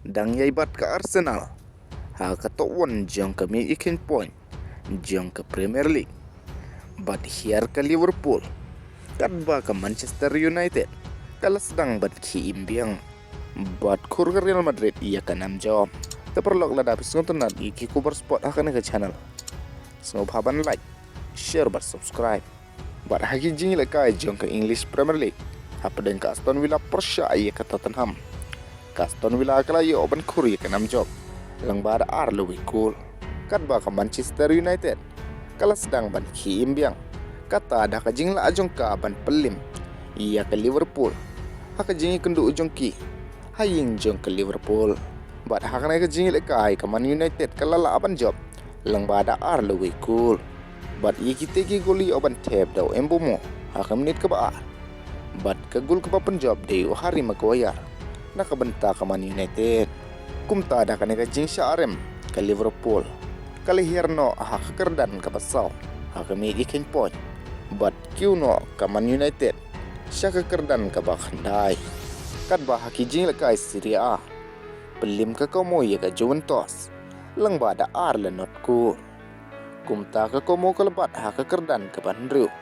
dang yaibat ke Arsenal ha ka to won jong ka mi ikin point jong ka Premier League but here ka Liverpool kat ba ka Manchester United kala sedang bat ki imbiang but kur ka Real Madrid iya ka nam jom teperlok la dapis ngonton nat iki kubar sport akan ke channel snob haban like share bat subscribe but hagi jingi la kai jong ka English Premier League apa den ka Aston Villa persya iya ka Tottenham Aston Villa kala yo open kuri ka nam job lang bada ar lebih cool kat ba ka Manchester United kala sedang ban ki imbiang kata ada ka jing la ajong ka ban pelim iya ka Liverpool haka jingi kendu ujong ki haying jong ka Liverpool bat haka na ka jingi le kai ka Man United kala la aban job lang bada ar lebih cool bat iya kita ki goli oban tap daw embomo haka menit ka ba ar bat ka gol ka pa job deyo hari magwayar nakabenta ka Man United kumta ada ka jing syarem ka Liverpool kali hirno ha kerdan ka basaw ha kami ikin point but kiuno ka Man United sya ka kerdan ka bakhandai kat ba haki jing la kai Serie A pelim ka komo ya ka Juventus lang ba da ar la not ku kumta ka komo ka lebat ha ka kerdan ka Bandriu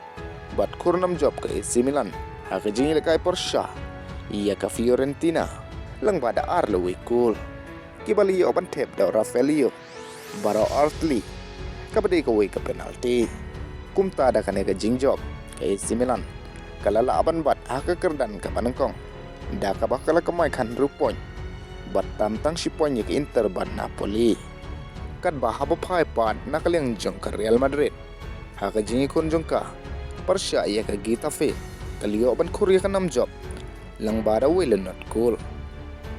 but kurnam job ka AC Milan ha ka jing la kai Porsche iya ka Fiorentina lang bada ar lo cool kibali yo ban tep da Rafaelio baro Artli kabade ko ka penalty kumta da kane ka jing job kay AC Milan kalala aban bat haka kerdan ka panengkong da ka bakala kamay kan point bat tamtang si point ka Inter bat Napoli kat ba haba phai pat nakaling jong ka Real Madrid haka jing kun jong ka Persya ya ka Getafe kaliyo ban Korea ka nam job lang bada will not cool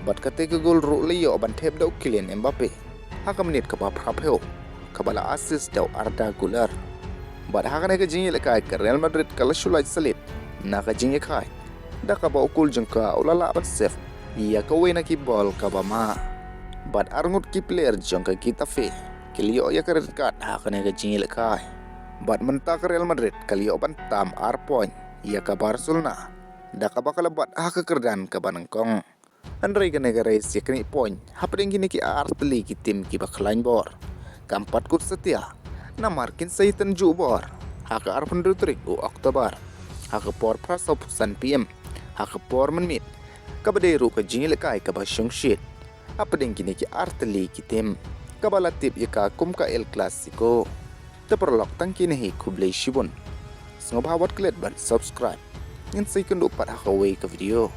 bat kate ka gol ru liyo ban tep daw Kylian Mbappe haka menit ka ba prapeo kabala assist daw Arda Güler bat haka na ka jingi le kai ka Real Madrid kala shulai salit na ka jingi kai da ka ba ukul jeng ka ulala bat save iya ka we na ki ball ka ba ma bat arngut ki player jong ka Getafe kiliyo ya ka red card haka na ka jingi le kai bat menta ka Real Madrid kaliyo ban tam ar point iya ka Barcelona da ka ba kala bat haka kerdan ka banangkong Andrei ka negara isya kini point hapdeng kini ki Artli ki tim ki baklain bor kampat kut setia na markin sahitan ju bor haka arpan rutrik u Oktober haka por praso pusan PM haka por menmit kabade ru ka jingil kai ka basyong shit hapdeng kini ki Artli ki tim kabala tip ka kum ka El Clasico teperlok tang kini hi kublay shibun sngobawat klet ban subscribe ngin say kundu pat haka way ka video